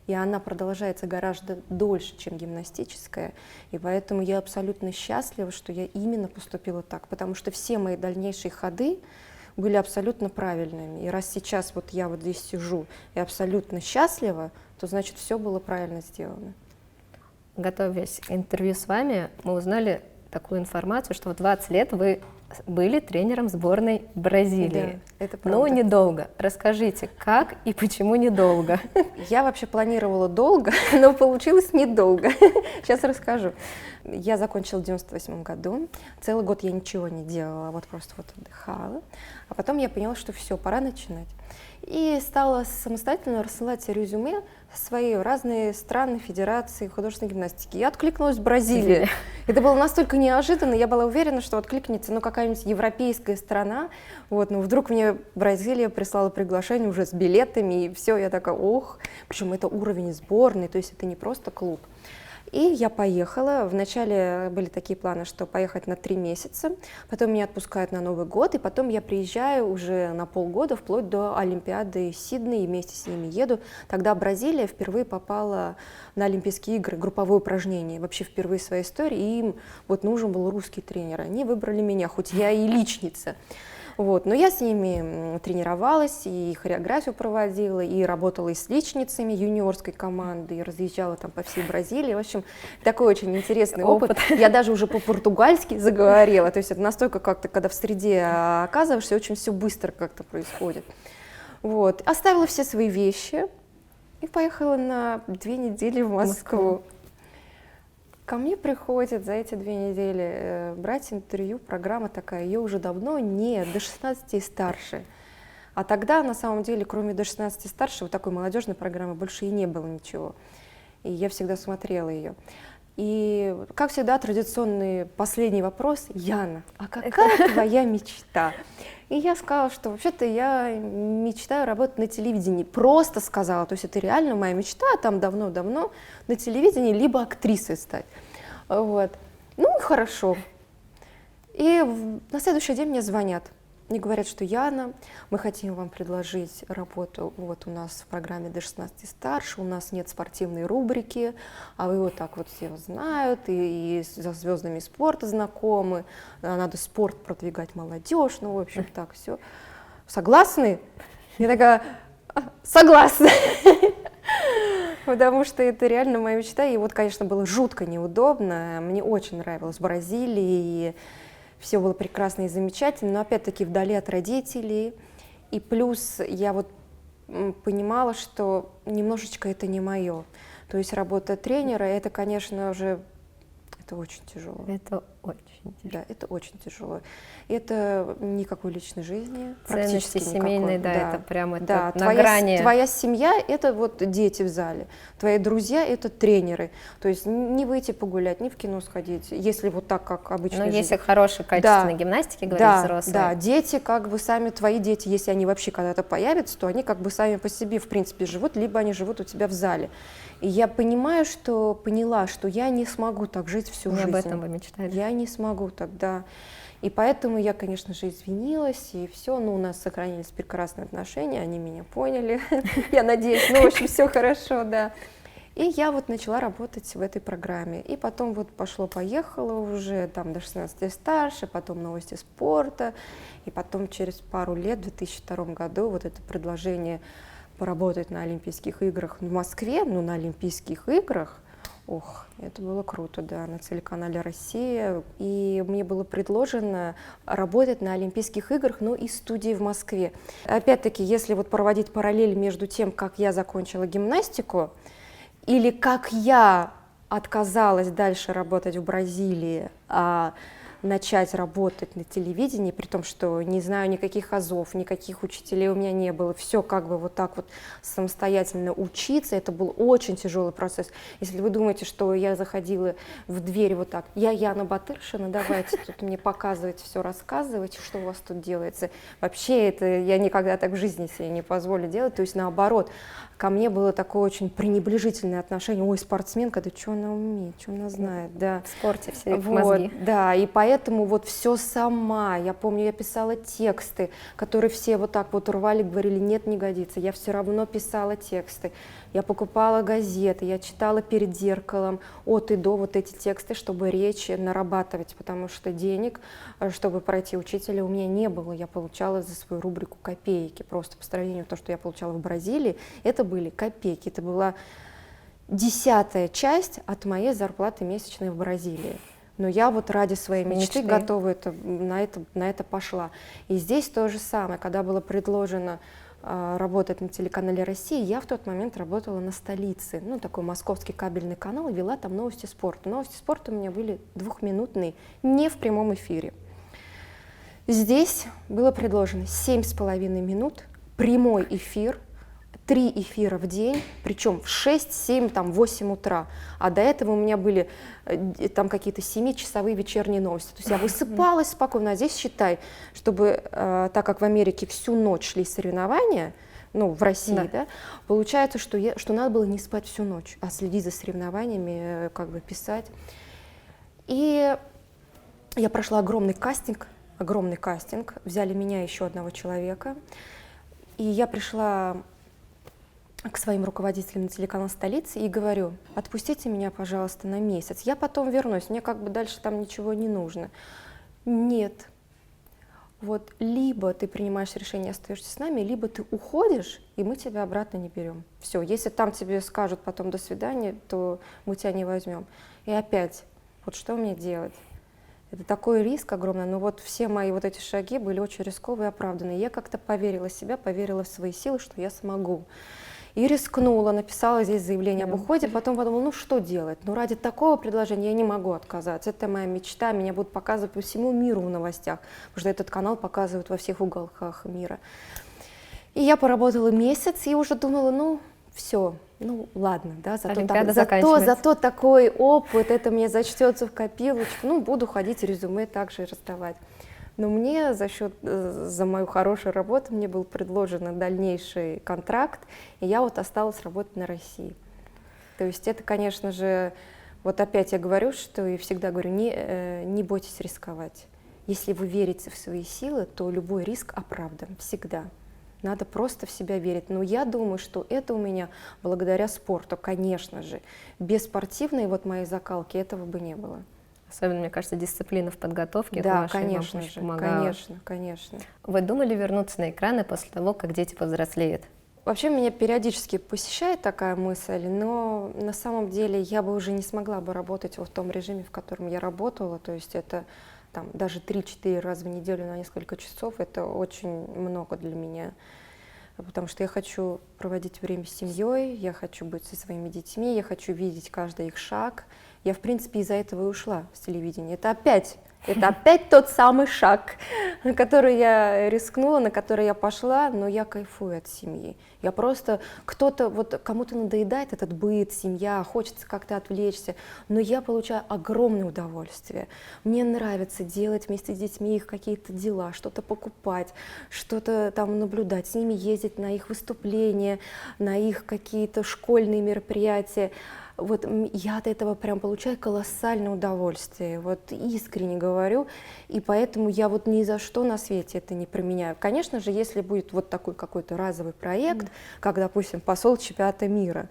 и она продолжается гораздо дольше, чем гимнастическая, и поэтому я абсолютно счастлива, что я именно поступила так, потому что все мои дальнейшие ходы были абсолютно правильными. И раз сейчас вот я вот здесь сижу и абсолютно счастлива, то значит все было правильно сделано. Готовясь к интервью с вами, мы узнали такую информацию, что в 20 лет вы были тренером сборной Бразилии. Да, это правда. Но недолго. Расскажите, как и почему недолго? Я вообще планировала долго, но получилось недолго. Сейчас расскажу. Я закончила в 98 году. Целый год я ничего не делала, вот просто вот отдыхала. А потом я поняла, что все, пора начинать. И стала самостоятельно рассылать резюме в свои разные страны, федерации художественной гимнастики. Я откликнулась в Бразилии. Это было настолько неожиданно, я была уверена, что откликнется какая-нибудь европейская страна. Вот, но вдруг мне Бразилия прислала приглашение уже с билетами, и все, я такая, ох. Причем это уровень сборной, то есть это не просто клуб. И я поехала. Вначале были такие планы, что поехать на 3 месяца, потом меня отпускают на Новый год, и потом я приезжаю уже на полгода, вплоть до Олимпиады Сидней, и вместе с ними еду. Тогда Бразилия впервые попала на Олимпийские игры, групповое упражнение, вообще впервые в своей истории, и им вот нужен был русский тренер. Они выбрали меня, хоть я и личница. Вот. Но я с ними тренировалась, и хореографию проводила, и работала и с личницами юниорской команды, и разъезжала там по всей Бразилии. В общем, такой очень интересный опыт. Я даже уже по-португальски заговорила. То есть это настолько как-то, когда в среде оказываешься, очень все быстро как-то происходит. Вот. Оставила все свои вещи и поехала на 2 недели в Москву. Ко мне приходят за эти 2 недели брать интервью, программа такая, ее уже давно не до 16 и старше. А тогда, на самом деле, кроме до 16 и старше, вот такой молодежной программы больше и не было ничего. И я всегда смотрела ее. И, как всегда, традиционный последний вопрос: Яна, а какая твоя мечта? И я сказала, что вообще-то я мечтаю работать на телевидении. Просто сказала, то есть это реально моя мечта, там давно-давно на телевидении, либо актрисой стать. Вот. Ну, хорошо. И на следующий день мне звонят. Мне говорят, что Яна, мы хотим вам предложить работу вот у нас в программе до 16 и старше, у нас нет спортивной рубрики, а вы вот так вот все знают, и со звездами спорта знакомы, надо спорт продвигать, молодежь, ну, в общем, так, все. Согласны? Я такая, согласна. Потому что это реально моя мечта, и вот, конечно, было жутко неудобно, мне очень нравилось Бразилия, и все было прекрасно и замечательно, но опять-таки вдали от родителей. И плюс я вот понимала, что немножечко это не мое. То есть работа тренера, это, конечно, уже это очень тяжело. Это очень тяжело. Да, это очень тяжело. Это никакой личной жизни, ценности семейные, да, это прямо да, это на грани. Твоя семья — это вот дети в зале, твои друзья — это тренеры. То есть не выйти погулять, не в кино сходить, если вот так, как обычно. Но если хорошей, качественной гимнастики, говорят взрослые. Да, дети как бы сами, твои дети, если они вообще когда-то появятся, то они как бы сами по себе, в принципе, живут, либо они живут у тебя в зале. И я поняла, что я не смогу так жить всю жизнь. Об этом вы мечтали? Я не смогу тогда. И поэтому я, конечно же, извинилась, и все, ну, у нас сохранились прекрасные отношения, они меня поняли, я надеюсь, ну, в общем, все хорошо, да. И я вот начала работать в этой программе. И потом вот пошло-поехало уже, там до 16 лет старше, потом новости спорта. И потом через пару лет, в 2002 году, вот это предложение поработать на Олимпийских играх в Москве, ну, на Олимпийских играх, ох, это было круто, да, на телеканале «Россия». И мне было предложено работать на Олимпийских играх, но и студии в Москве. Опять-таки, если вот проводить параллель между тем, как я закончила гимнастику, или как я отказалась дальше работать в Бразилии, а начать работать на телевидении, при том, что не знаю никаких азов, никаких учителей у меня не было, все как бы вот так вот самостоятельно учиться, это был очень тяжелый процесс. Если вы думаете, что я заходила в дверь вот так, я Яна Батыршина, давайте тут мне показывать, все рассказывать, что у вас тут делается. Вообще это я никогда так в жизни себе не позволю делать, то есть наоборот, ко мне было такое очень пренебрежительное отношение, ой, спортсменка, да что она умеет, что она знает, да. В спорте все Вот, мозги. да, и поэтому вот все сама. Я помню, я писала тексты, которые все вот так вот рвали, говорили, нет, не годится. Я все равно писала тексты. Я покупала газеты, я читала перед зеркалом от и до вот эти тексты, чтобы речь нарабатывать, потому что денег, чтобы пройти учителя, у меня не было. Я получала за свою рубрику копейки. Просто по сравнению с тем, что я получала в Бразилии, это были копейки. Это была 10-я часть от моей зарплаты месячной в Бразилии. Но я вот ради своей мечты готова на это пошла. И здесь то же самое, когда было предложено работать на телеканале «Россия», я в тот момент работала на «Столице», ну такой московский кабельный канал, и вела там новости спорта. Новости спорта у меня были 2-минутные, не в прямом эфире. Здесь было предложено 7,5 минут, прямой эфир, 3 эфира в день, причем в 6, 7, там, 8 утра. А до этого у меня были там какие-то 7-часовые вечерние новости. То есть я высыпалась спокойно. А здесь считай, чтобы, так как в Америке всю ночь шли соревнования, ну, в России, да, получается, что надо было не спать всю ночь, а следить за соревнованиями, как бы писать. И я прошла огромный кастинг, взяли меня и еще одного человека. И я пришла к своим руководителям на телеканал «Столица» и говорю, отпустите меня, пожалуйста, на месяц, я потом вернусь, мне как бы дальше там ничего не нужно. Нет. Вот либо ты принимаешь решение, остаешься с нами, либо ты уходишь, и мы тебя обратно не берем. Все, если там тебе скажут потом «до свидания», то мы тебя не возьмем. И опять, вот что мне делать? Это такой риск огромный, но вот все мои вот эти шаги были очень рисковые и оправданные. Я как-то поверила в себя, поверила в свои силы, что я смогу. И рискнула, написала здесь заявление об уходе, потом подумала, ну что делать? Ну ради такого предложения я не могу отказаться. Это моя мечта, меня будут показывать по всему миру в новостях, потому что этот канал показывают во всех уголках мира. И я поработала месяц и уже думала, ну все, ну ладно, да, зато такой опыт, это мне зачтется в копилочку, ну буду ходить резюме также раздавать. Но мне за мою хорошую работу мне был предложен дальнейший контракт, и я вот осталась работать на России. То есть это, конечно же, вот опять я говорю, что и всегда говорю, не бойтесь рисковать. Если вы верите в свои силы, то любой риск оправдан, всегда. Надо просто в себя верить. Но я думаю, что это у меня благодаря спорту, конечно же. Без спортивной вот моей закалки этого бы не было. Особенно, мне кажется, дисциплина в подготовке. Да, конечно же, конечно. Вы думали вернуться на экраны после того, как дети повзрослеют? Вообще меня периодически посещает такая мысль, но на самом деле я бы уже не смогла бы работать в том режиме, в котором я работала. То есть это там, даже 3-4 раза в неделю на несколько часов, это очень много для меня. Потому что я хочу проводить время с семьей, я хочу быть со своими детьми, я хочу видеть каждый их шаг. Я, в принципе, из-за этого и ушла с телевидения. Это опять тот самый шаг, на который я рискнула, на который я пошла, но я кайфую от семьи. Я просто, кому-то надоедает этот быт, семья, хочется как-то отвлечься, но я получаю огромное удовольствие. Мне нравится делать вместе с детьми их какие-то дела, что-то покупать, что-то там наблюдать, с ними ездить на их выступления, на их какие-то школьные мероприятия. Вот я от этого прям получаю колоссальное удовольствие, вот искренне говорю, и поэтому я вот ни за что на свете это не применяю. Конечно же, если будет вот такой какой-то разовый проект, как, допустим, посол чемпионата мира,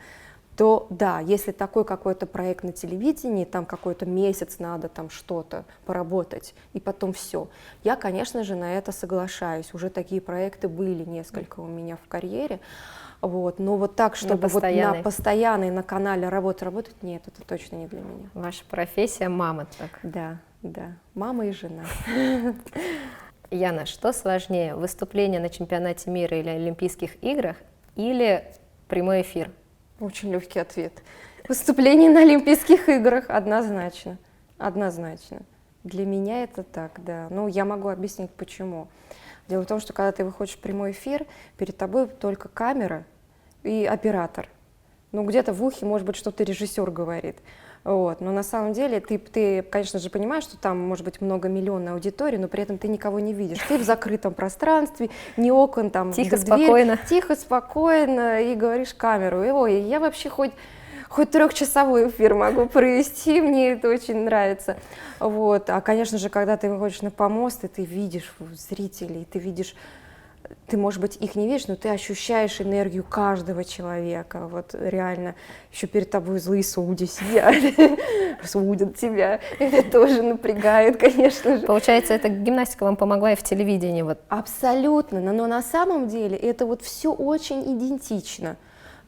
то да, если такой какой-то проект на телевидении, там какой-то месяц надо там что-то поработать, и потом все, я, конечно же, на это соглашаюсь. Уже такие проекты были несколько у меня в карьере. Вот. Но вот так, чтобы вот на постоянной на канале работать, нет, это точно не для меня. Ваша профессия мама так. Да, мама и жена. Яна, что сложнее, выступление на чемпионате мира или Олимпийских играх или прямой эфир? Очень легкий ответ. Выступление на Олимпийских играх однозначно. Для меня это так, да. Ну, я могу объяснить, почему. Дело в том, что когда ты выходишь в прямой эфир, перед тобой только камера и оператор. Ну, где-то в ухе, может быть, что-то режиссер говорит. Вот. Но на самом деле ты, конечно же, понимаешь, что там может быть многомиллионная аудитория, но при этом ты никого не видишь. Ты в закрытом пространстве, ни окон, там, тихо, дверь, спокойно. Тихо, спокойно, и говоришь в камеру. И, ой, я вообще хоть 3-часовой эфир могу провести, мне это очень нравится. Вот. А, конечно же, когда ты выходишь на помост, и ты видишь зрителей, ты, может быть, их не видишь, но ты ощущаешь энергию каждого человека. Вот реально, еще перед тобой злые судьи сидят, судят тебя. Это тоже напрягает, конечно же. Получается, эта гимнастика вам помогла и в телевидении? Вот. Абсолютно, но на самом деле это вот все очень идентично.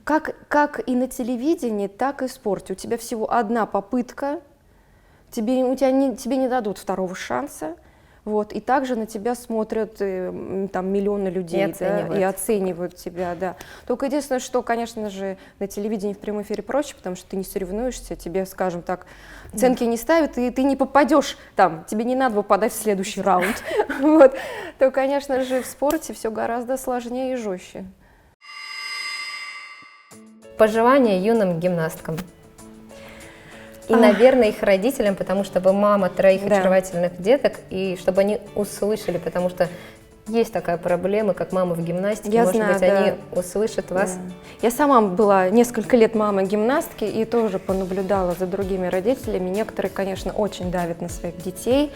Как и на телевидении, так и в спорте. У тебя всего одна попытка, тебе не дадут второго шанса. Вот, и также на тебя смотрят там миллионы людей и оценивают тебя, да. Только единственное, что, конечно же, на телевидении в прямом эфире проще, потому что ты не соревнуешься, тебе, скажем так, оценки не ставят, и ты не попадешь там, тебе не надо попадать в следующий раунд. Вот. То, конечно же, в спорте все гораздо сложнее и жестче. Пожелания юным гимнасткам. И, наверное, их родителям, потому что вы мама 3 очаровательных деток, и чтобы они услышали, потому что есть такая проблема, как мама в гимнастике, может быть, они услышат вас. Я сама была несколько лет мамой гимнастки и тоже понаблюдала за другими родителями. Некоторые, конечно, очень давят на своих детей,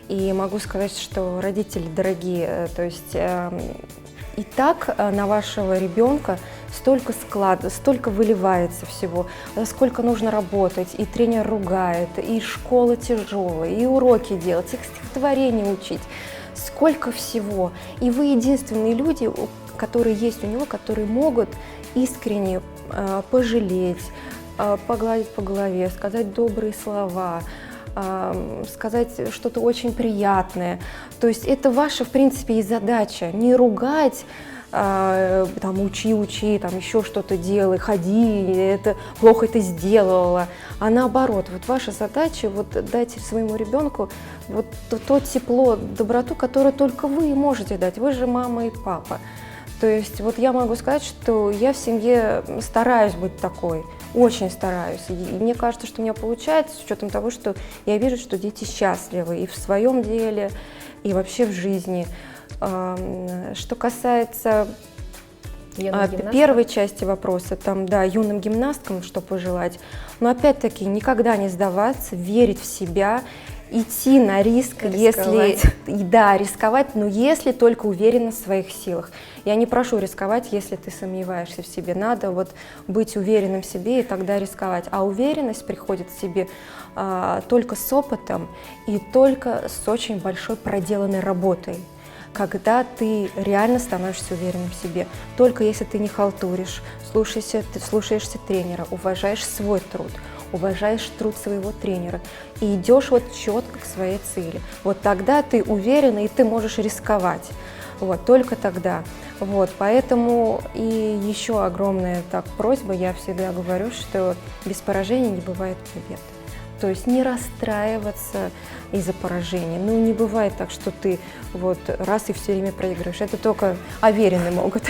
и могу сказать, что родители дорогие, то есть и так на вашего ребенка столько выливается всего, сколько нужно работать, и тренер ругает, и школа тяжелая, и уроки делать, и стихотворение учить, сколько всего. И вы единственные люди, которые есть у него, которые могут искренне пожалеть, погладить по голове, сказать добрые слова, сказать что-то очень приятное. То есть это ваша, в принципе, и задача, не ругать, там, учи, там, еще что-то делай, ходи, это плохо это сделала, а наоборот, вот ваша задача вот дать своему ребенку вот то тепло, доброту, которую только вы можете дать, вы же мама и папа. То есть вот я могу сказать, что я в семье стараюсь быть такой, очень стараюсь, и мне кажется, что у меня получается, с учетом того, что я вижу, что дети счастливы и в своем деле, и вообще в жизни. Что касается первой части вопроса, там, да, юным гимнасткам что пожелать, но опять-таки никогда не сдаваться, верить в себя, идти на риск, рисковать, но если только уверена в своих силах. Я не прошу рисковать, если ты сомневаешься в себе, надо вот быть уверенным в себе и тогда рисковать. А уверенность приходит к себе только с опытом и только с очень большой проделанной работой, когда ты реально становишься уверенным в себе. Только если ты не халтуришь, слушаешься тренера, уважаешь свой труд, уважаешь труд своего тренера и идешь вот четко к своей цели. Вот тогда ты уверена и ты можешь рисковать. Вот, только тогда. Вот, поэтому и еще огромная просьба, я всегда говорю, что без поражений не бывает побед. То есть не расстраиваться из-за поражения. Ну, не бывает так, что ты вот раз и все время проигрываешь. Это только уверенные могут.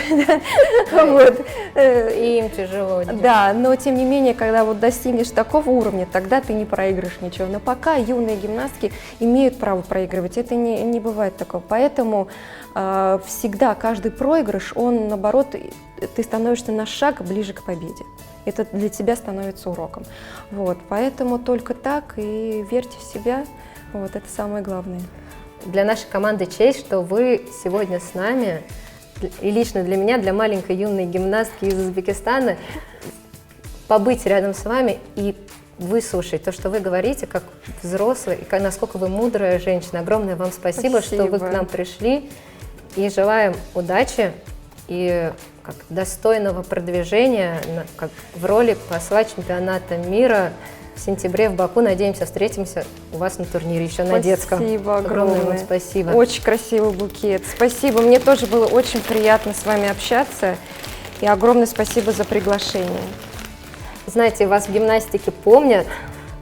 И им тяжело. Да, но тем не менее, когда вот достигнешь такого уровня, тогда ты не проигрываешь ничего. Но пока юные гимнастки имеют право проигрывать, это не бывает такого. Поэтому всегда каждый проигрыш, он, наоборот, ты становишься на шаг ближе к победе. Это для тебя становится уроком. Вот, поэтому только так и верьте в себя. Вот, это самое главное. Для нашей команды честь, что вы сегодня с нами, и лично для меня, для маленькой юной гимнастки из Узбекистана, побыть рядом с вами и выслушать то, что вы говорите, как взрослый, и насколько вы мудрая женщина. Огромное вам спасибо, что вы к нам пришли, и желаем удачи и как достойного продвижения как в роли посла чемпионата мира в сентябре в Баку. Надеемся, встретимся у вас на турнире еще на детском. Спасибо Огромное вам спасибо. Очень красивый букет. Спасибо. Мне тоже было очень приятно с вами общаться. И огромное спасибо за приглашение. Знаете, вас в гимнастике помнят.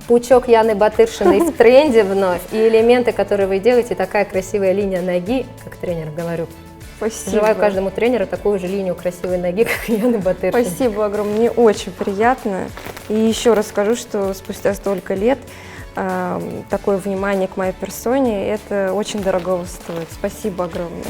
Пучок Яны Батыршиной в тренде вновь. И элементы, которые вы делаете, такая красивая линия ноги, как тренер говорю. Спасибо. Желаю каждому тренеру такую же линию красивой ноги, как Яны Батыршиной. Спасибо огромное. Мне очень приятно. И еще раз скажу, что спустя столько лет такое внимание к моей персоне, это очень дорого стоит. Спасибо огромное.